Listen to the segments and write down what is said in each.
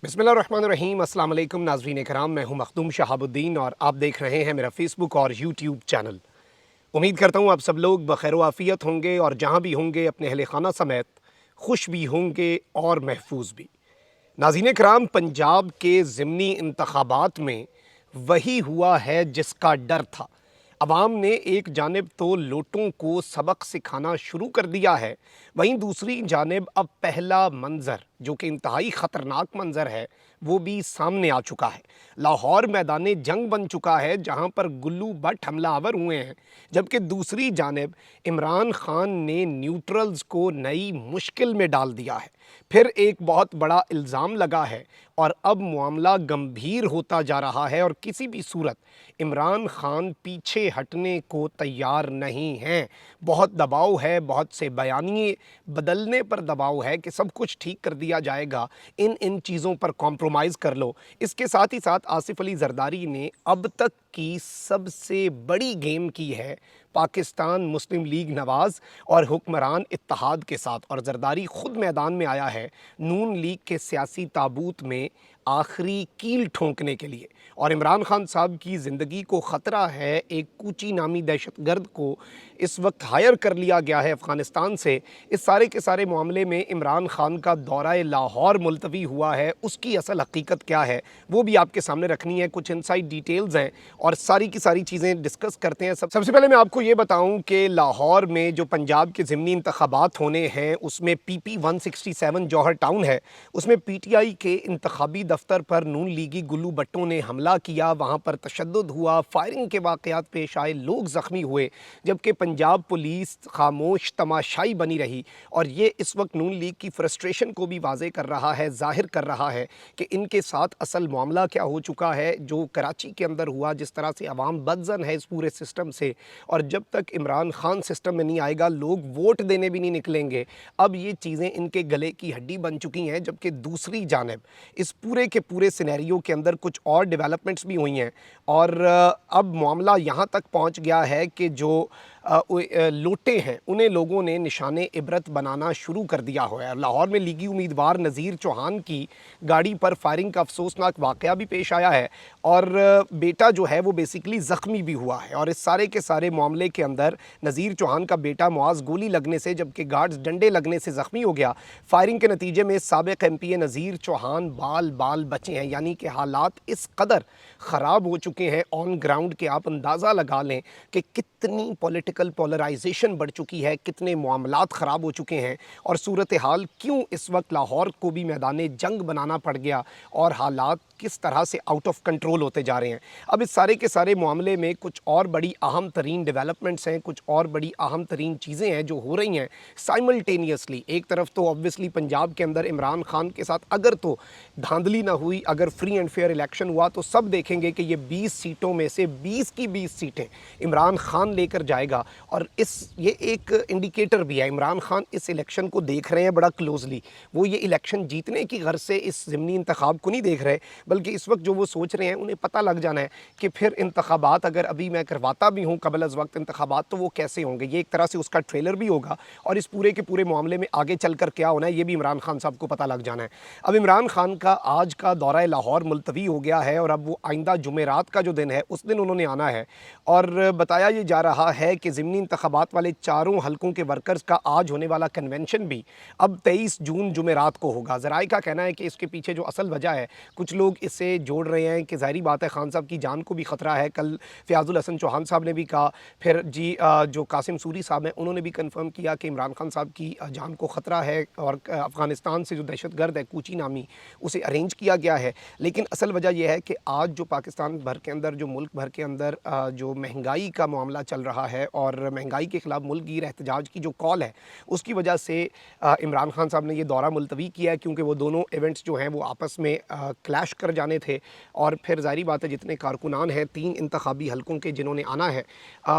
बिस्मिल्लाहिर्रहमानिर्रहीम। अस्सलाम वालेकुम नाज़रीन कराम, मैं हूं मखदूम शहाबुद्दीन और आप देख रहे हैं मेरा फेसबुक और यूट्यूब चैनल। उम्मीद करता हूं आप सब लोग बखैर आफ़ियत होंगे और जहां भी होंगे अपने अहले खाना समेत खुश भी होंगे और महफूज भी। नाज़रीन कराम, पंजाब के ज़िमनी इंतखाबात में वही हुआ है जिसका डर था। अवाम ने एक जानिब तो लोटों को सबक सिखाना शुरू कर दिया है, वहीं दूसरी जानिब अब पहला मंजर जो कि इंतहाई ख़तरनाक मंजर है वो भी सामने आ चुका है। लाहौर मैदान जंग बन चुका है जहां पर गुल्लू भट्ट हमलावर हुए हैं, जबकि दूसरी जानिब इमरान खान ने न्यूट्रल्स को नई मुश्किल में डाल दिया है। फिर एक बहुत बड़ा इल्ज़ाम लगा है और अब मामला गंभीर होता जा रहा है और किसी भी सूरत इमरान खान पीछे हटने को तैयार नहीं हैं। बहुत दबाव है, बहुत से बयानिए बदलने पर दबाव है कि सब कुछ ठीक कर दिया जाएगा, इन चीज़ों पर कॉम्प्रोमाइज़ कर लो। इसके साथ ही साथ आसिफ अली जरदारी ने अब तक की सबसे बड़ी गेम की है पाकिस्तान मुस्लिम लीग नवाज़ और हुक्मरान इत्तेहाद के साथ, और जरदारी खुद मैदान में आया है नून लीग के सियासी ताबूत में आखिरी कील ठोंकने के लिए। और इमरान खान साहब की ज़िंदगी को ख़तरा है। एक कूची नामी दहशतगर्द को इस वक्त हायर कर लिया गया है अफ़गानिस्तान से। इस सारे के सारे मामले में इमरान खान का दौरा लाहौर मुलतवी हुआ है, उसकी असल हकीकत क्या है वो भी आपके सामने रखनी है। कुछ इनसाइड डिटेल्स हैं और सारी की सारी चीज़ें डिस्कस करते हैं। सबसे पहले मैं आपको ये बताऊं कि लाहौर में जो पंजाब के ज़िमनी इंतखाबात होने हैं उसमें PP 167 जौहर टाउन है, उसमें PTI के इंतखाबी दफ्तर पर नून लीगी गुल्लू भट्टों ने हमला किया। वहाँ पर तशद्दुद हुआ, फायरिंग के वाक़यात पेश आए, लोग ज़ख्मी हुए, जबकि पंजाब पुलिस खामोश तमाशाई बनी रही। और ये इस वक्त नून लीग की फ्रस्ट्रेशन को भी वाज़े कर रहा है, ज़ाहिर कर रहा है कि इनके साथ असल मामला क्या हो चुका है। जो कराची के अंदर हुआ, जिस तरह से अवाम बदज़न है इस पूरे सिस्टम से, और जब तक इमरान खान सिस्टम में नहीं आएगा लोग वोट देने भी नहीं निकलेंगे। अब ये चीज़ें इनके गले की हड्डी बन चुकी हैं। जबकि दूसरी जानिब इस पूरे के पूरे सिनेरियो के अंदर कुछ और डेवलपमेंट्स भी हुई हैं और अब मामला यहाँ तक पहुँच गया है कि जो लोटे हैं उन्हें लोगों ने निशाने इबरत बनाना शुरू कर दिया हुआ है। लाहौर में लीगी उम्मीदवार नज़ीर चौहान की गाड़ी पर फायरिंग का अफसोसनाक वाक़या भी पेश आया है और बेटा जो है वो बेसिकली ज़ख्मी भी हुआ है। और इस सारे के सारे मामले के अंदर नज़ीर चौहान का बेटा मुआज़ गोली लगने से, जबकि गार्ड्स डंडे लगने से ज़ख्मी हो गया। फायरिंग के नतीजे में साबिक़ MP नज़ीर चौहान बाल बाल बचे हैं। यानी कि हालात इस कदर ख़राब हो चुके हैं ऑन ग्राउंड के आप अंदाज़ा लगा लें कि कितनी पॉलिटिकल पोलराइजेशन बढ़ चुकी है, कितने मामलात ख़राब हो चुके हैं और सूरत हाल क्यों इस वक्त लाहौर को भी मैदान जंग बनाना पड़ गया और हालात किस तरह से आउट ऑफ कंट्रोल होते जा रहे हैं। अब इस सारे के सारे मामले में कुछ और बड़ी अहम तरीन डेवलपमेंट्स हैं, कुछ और बड़ी अहम तरीन चीज़ें हैं जो हो रही हैं साइमल्टेनियसली। एक तरफ तो ऑब्वियसली पंजाब के अंदर इमरान खान के साथ अगर तो धांधली ना हुई, अगर फ्री एंड फेयर इलेक्शन हुआ तो सब देखेंगे कि ये 20 सीटों में से 20 की 20 सीटें इमरान खान लेकर जाएगा। और ये एक इंडिकेटर भी है, इमरान खान इस इलेक्शन को देख रहे हैं बड़ा क्लोजली। वो ये इलेक्शन जीतने की गर्ज से इस ज़िमनी इंतखाब को नहीं देख रहे, बल्कि इस वक्त जो वो सोच रहे हैं उन्हें पता लग जाना है कि फिर इंतखाबात अगर अभी मैं करवाता भी हूँ कबल अज़ वक्त इंतखाबात तो वो कैसे होंगे। ये एक तरह से उसका ट्रेलर भी होगा और इस पूरे के पूरे मामले में आगे चल कर क्या होना है ये भी इमरान खान साहब को पता लग जाना है। अब इमरान खान का आज का दौरा लाहौर मुलतवी हो गया है और अब वो आइंदा जुमेरात का जो दिन है उस दिन उन्होंने आना है। और बताया ये जा रहा है कि ज़िमनी इंतखाबात वाले चारों हलकों के वर्कर्स का आज होने वाला कन्वेंशन भी अब 23 जून जुमेरात को होगा। ज़राए का कहना है कि इसके पीछे जो असल वजह है, कुछ लोग इससे जोड़ रहे हैं कि ज़ाहिरी बात है खान साहब की जान को भी ख़तरा है। कल फ़याज़ुल हसन चौहान साहब ने भी कहा, फिर जो कासिम सूरी साहब हैं उन्होंने भी कन्फर्म किया कि इमरान खान साहब की जान को ख़तरा है और अफ़गानिस्तान से जो दहशतगर्द है कूची नामी उसे अरेंज किया गया है। लेकिन असल वजह यह है कि आज जो पाकिस्तान भर के अंदर, जो मुल्क भर के अंदर जो महंगाई का मामला चल रहा है और महंगाई के ख़िलाफ़ मुल्क गिर एहतजाज की जो कॉल है उसकी वजह से इमरान खान साहब ने ये दौरा मुलतवी किया है, क्योंकि वो दोनों इवेंट्स जो हैं वो आपस में क्लैश कर जाने थे। और फिर ज़ाहिरी बात है जितने कारकुनान हैं 3 इंतखाबी हलकों के जिन्होंने आना है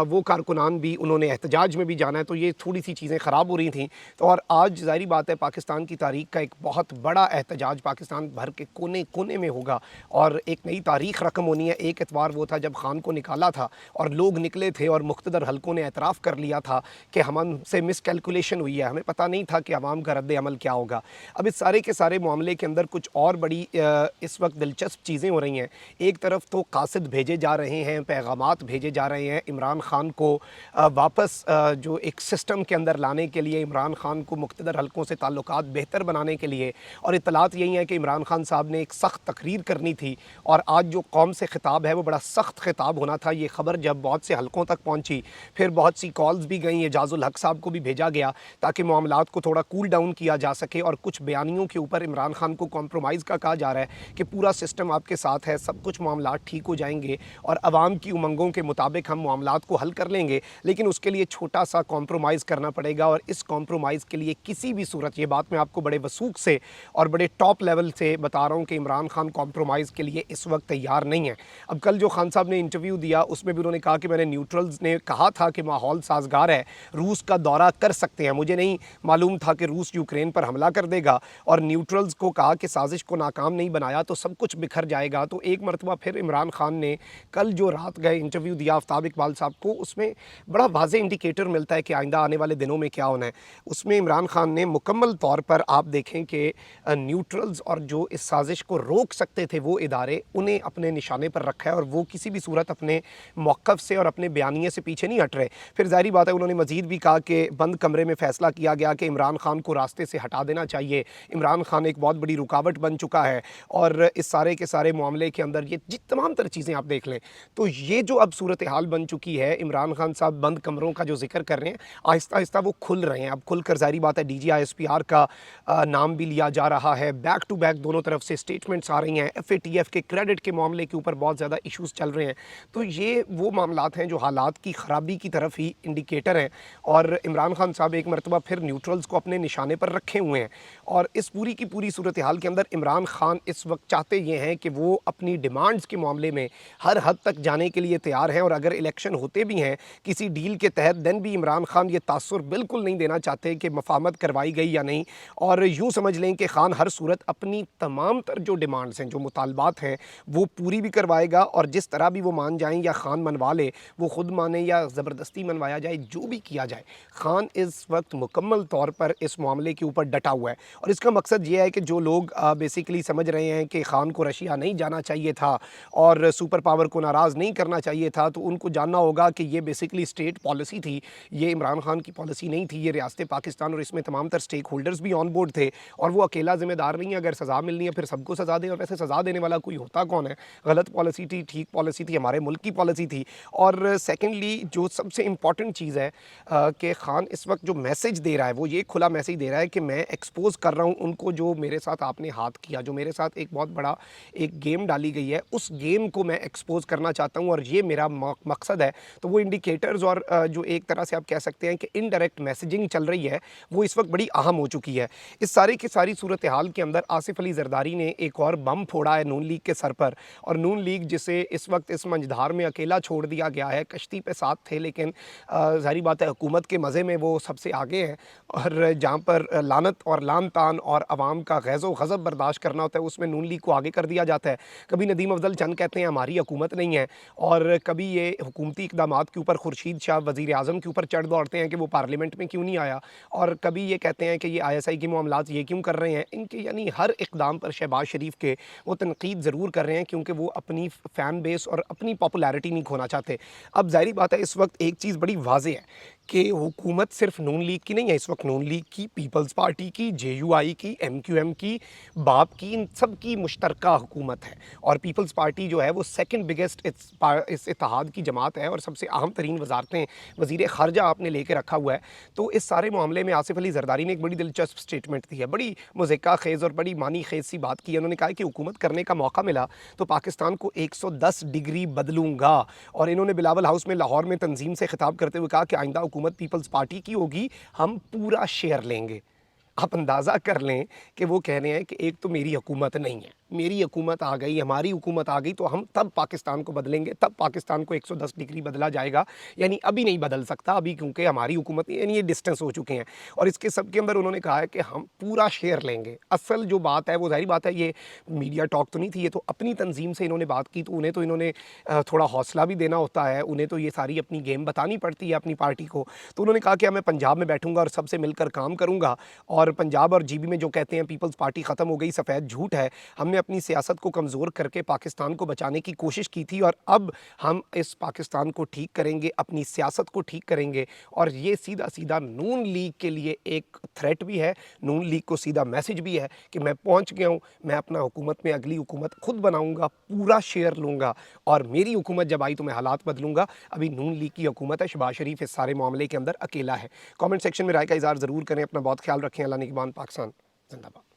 वो कारकुनान भी उन्होंने एहतजाज में भी जाना है, तो ये थोड़ी सी चीज़ें ख़राब हो रही थी। तो और आज ज़ाहिरी बात है पाकिस्तान की तारीख़ का एक बहुत बड़ा एहतजाज पाकिस्तान भर के कोने कोने में होगा और एक नई तारीख़ रकम होनी है। एक एतवार वो था जब खान को निकाला था और लोग निकले थे और मुख्तदर हलकों ने एतराफ़ कर लिया था कि हमसे मिसकैलकुलेशन हुई है, हमें पता नहीं था कि अवाम का रद्द अमल क्या होगा। अब इस सारे के सारे मामले के अंदर कुछ और बड़ी इस वक्त दिलचस्प चीज़ें हो रही हैं। एक तरफ तो कासिद भेजे जा रहे हैं, पैगामात भेजे जा रहे हैं इमरान ख़ान को वापस जो एक सिस्टम के अंदर लाने के लिए, इमरान ख़ान को मुख्तदर हलकों से ताल्लुकात बेहतर बनाने के लिए। और इत्तलात यही है कि इमरान ख़ान साहब ने एक सख्त तकरीर करनी थी और आज जो कौम से खिताब है वो बड़ा सख्त खिताब होना था। ये ख़बर जब बहुत से हलकों तक पहुँची, फिर बहुत सी कॉल्स भी गई, एजाज़ुल हक साहब को भी भेजा गया ताकि मामलात को थोड़ा कूल डाउन किया जा सके। और कुछ बयानियों के ऊपर इमरान ख़ान को कॉम्प्रोमाइज़ का कहा जा रहा है कि पूरा सिस्टम आपके साथ है, सब कुछ मामलात ठीक हो जाएंगे और अवाम की उमंगों के मुताबिक हम मामलात को हल कर लेंगे, लेकिन उसके लिए छोटा सा कॉम्प्रोमाइज़ करना पड़ेगा। और इस कॉम्प्रोमाइज़ के लिए किसी भी सूरत, ये बात मैं आपको बड़े वसूख से और बड़े टॉप लेवल से बता रहा हूँ कि इमरान ख़ान कॉम्प्रोमाइज़ के लिए इस वक्त तैयार नहीं है। अब कल जो खान साहब ने इंटरव्यू दिया उसमें भी उन्होंने कहा कि मैंने न्यूट्रल्स ने कहा था कि माहौल साजगार है, रूस का दौरा कर सकते हैं। मुझे नहीं मालूम था कि रूस यूक्रेन पर हमला कर देगा। और न्यूट्रल्स को कहा कि साजिश को नाकाम नहीं बनाया तो सब कुछ बिखर जाएगा। तो एक मरतबा फिर इमरान ख़ान ने कल जो रात गए इंटरव्यू दिया आफ्ताब इकबाल साहब को, उसमें बड़ा वाज़ेह इंडिकेटर मिलता है कि आइंदा आने वाले दिनों में क्या होना है। उसमें इमरान ख़ान ने मुकम्मल तौर पर आप देखें कि न्यूट्रल्स और जो इस साजिश को रोक सकते थे वो इदारे, उन्हें अपने निशाने पर रखा है और वो किसी भी सूरत अपने मौक़िफ़ से और अपने बयानिए से पीछे नहीं हट रहे। फिर ज़ाहिर बात है उन्होंने मज़ीद भी कहा कि बंद कमरे में फ़ैसला किया गया कि इमरान ख़ान को रास्ते से हटा देना चाहिए। इमरान ख़ान एक बहुत बड़ी रुकावट बन चुका है। और इस सारे के सारे मामले के अंदर ये तमाम तर चीज़ें आप देख लें तो ये जो अब सूरत हाल बन चुकी है, इमरान ख़ान साहब बंद कमरों का जो जिक्र कर रहे हैं, आहिस्ता आहिस्ता वो खुल रहे हैं। अब खुल कर ज़ाहिर बात है DGISPR का नाम भी लिया जा रहा है। बैक टू बैक दोनों तरफ से स्टेटमेंट्स आ रही हैं। FATF के क्रेडिट के मामले के ऊपर बहुत ज़्यादा इशूज़ चल रहे हैं। तो ये वो मामलात हैं जो हालात की ख़राबी की तरफ ही इंडिकेटर हैं। और इमरान ख़ान साहब एक मरतबा फिर न्यूट्रल्स को अपने निशाने पर रखे हुए हैं। और इस पूरी की पूरी सूरत हाल के अंदर इमरान ख़ान इस वक्त चाहते ये हैं कि वो अपनी डिमांड्स के मामले में हर हद तक जाने के लिए तैयार हैं। और अगर इलेक्शन होते भी हैं किसी डील के तहत, देन भी इमरान ख़ान ये तासुर बिल्कुल नहीं देना चाहते कि मफाहमत करवाई गई या नहीं। और यूँ समझ लें कि ख़ान हर सूरत अपनी तमाम तर जो डिमांड्स हैं, जो मुतालबात हैं, वो पूरी भी करवाएगा। और जिस तरह भी वो मान जाएँ या ख़ान मनवा ले, वो ख़ुद माने या ज़बरदस्ती मनवाया जाए, जो भी किया जाए, ख़ान इस वक्त मुकम्मल तौर पर इस मामले के ऊपर डटा हुआ है। और इसका मकसद ये है कि जो लोग बेसिकली समझ रहे हैं कि ख़ान को रशिया नहीं जाना चाहिए था और सुपर पावर को नाराज़ नहीं करना चाहिए था, तो उनको जानना होगा कि ये बेसिकली स्टेट पॉलिसी थी, ये इमरान ख़ान की पॉलिसी नहीं थी। ये रियासत पाकिस्तान और इसमें तमाम तर स्टेक होल्डर्स भी ऑन बोर्ड थे और वो अकेला ज़िम्मेदार नहीं है। अगर सज़ा मिलनी है फिर सबको सज़ा दें। और वैसे सज़ा देने वाला कोई होता कौन है? गलत पॉलिसी थी, ठीक पॉलिसी थी, हमारे मुल्क की पॉलिसी थी। और सेकेंडली जो सबसे इम्पॉर्टेंट चीज़ है कि ख़ान इस वक्त जो मैसेज दे रहा है वो ये खुला मैसेज दे रहा है कि मैं एक्सपोज़ कर रहा हूँ उनको जो मेरे साथ आपने हाथ किया, जो मेरे साथ एक बहुत बड़ा एक गेम डाली गई है, उस गेम को मैं एक्सपोज़ करना चाहता हूँ और ये मेरा मकसद है। तो वो इंडिकेटर्स और जो एक तरह से आप कह सकते हैं कि इनडायरेक्ट मैसेजिंग चल रही है, वो इस वक्त बड़ी अहम हो चुकी है। इस सारी की सारी सूरत हाल के अंदर आसिफ अली जरदारी ने एक और बम फोड़ा है नून लीग के सर पर। और नून लीग जिसे इस वक्त इस मंझधार में अकेला छोड़ दिया गया है, कश्ती पे साथ थे लेकिन ज़ाहिर बात है हुकूमत के मज़े में वो सबसे आगे हैं। और जहाँ पर लानत और लान तान और अवाम का गैज़ो ग़ज़ब बर्दाश्त करना होता है, उसमें नून लीग को आगे कर दिया जाता है। कभी नदीम अफ़ज़ल चंद कहते हैं हमारी हुकूमत नहीं है, और कभी ये हुकूमती इक़दामात के ऊपर खुर्शीद शाह वज़ीर आज़म के ऊपर चढ़ दौड़ते हैं कि वो पार्लियामेंट में क्यों नहीं आया, और कभी ये कहते हैं कि ये ISI के मामलात ये क्यों कर रहे हैं। इनके यानी हर इक़दाम पर शहबाज शरीफ के वो तनकीद ज़रूर कर रहे हैं क्योंकि वो अपनी फ़ैन बेस और अपनी पॉपुलैरिटी नहीं खोना चाहते। अब ज़ाहिर बात है इस वक्त एक चीज़ बड़ी वाज़ेह है कि हुकूमत सिर्फ नून लीग की नहीं है, इस वक्त नून लीग की, पीपल्स पार्टी की, JUI की, MQM की, बाप की, इन सब की मुश्तरका हुकूमत है। और पीपल्स पार्टी जो है वो सेकंड बिगेस्ट इस इत्तेहाद की जमात है और सबसे अहम तरीन वजारतें वज़ीर ख़ारजा आपने लेके रखा हुआ है। तो इस सारे मामले में आसिफ अली जरदारी ने एक बड़ी दिलचस्प स्टेटमेंट दी है, बड़ी मुज़क्का खेज़ और बड़ी मानी खेज़ सी बात की है। उन्होंने कहा कि हुकूमत करने का मौका मिला तो पाकिस्तान को 110 डिग्री बदलूँगा। और इन्होंने बिलावल हाउस में लाहौर में तंजीम से खिताब करते हुए कहा कि आइंदा हुकूमत पीपल्स पार्टी की होगी, हम पूरा शेयर लेंगे। आप अंदाज़ा कर लें कि वो कह रहे हैं कि एक तो मेरी हुकूमत नहीं है, मेरी हुकूमत आ गई, हमारी हुकूमत आ गई तो हम तब पाकिस्तान को बदलेंगे, तब पाकिस्तान को 110 डिग्री बदला जाएगा। यानी अभी नहीं बदल सकता, अभी क्योंकि हमारी हुकूमत यानी ये डिस्टेंस हो चुके हैं। और इसके सब के अंदर उन्होंने कहा है कि हम पूरा शेयर लेंगे। असल जो बात है वो ज़ाहिर बात है, ये मीडिया टॉक तो नहीं थी, ये तो अपनी तंजीम से इन्होंने बात की, तो उन्हें तो इन्होंने थोड़ा हौसला भी देना होता है, उन्हें तो ये सारी अपनी गेम बतानी पड़ती है अपनी पार्टी को। तो उन्होंने कहा कि मैं पंजाब में बैठूंगा और सबसे मिलकर काम करूंगा। और पंजाब और जीबी में जो कहते हैं पीपल्स पार्टी ख़त्म हो गई, सफ़ेद झूठ है। हमने अपनी सियासत को कमज़ोर करके पाकिस्तान को बचाने की कोशिश की थी और अब हम इस पाकिस्तान को ठीक करेंगे, अपनी सियासत को ठीक करेंगे। और ये सीधा सीधा नून लीग के लिए एक थ्रेट भी है, नून लीग को सीधा मैसेज भी है कि मैं पहुंच गया हूं, मैं अपना हुकूमत में अगली हुकूमत खुद बनाऊंगा, पूरा शेयर लूंगा और मेरी हुकूमत जब आई तो मैं हालात बदलूंगा। अभी नून लीग की हुकूमत है, शहबाज शरीफ इस सारे मामले के अंदर अकेला है। कमेंट सेक्शन में राय का इज़हार ज़रूर करें। अपना बहुत ख्याल रखें। अल्लाह निगहबान। पाकिस्तान जिंदाबाद।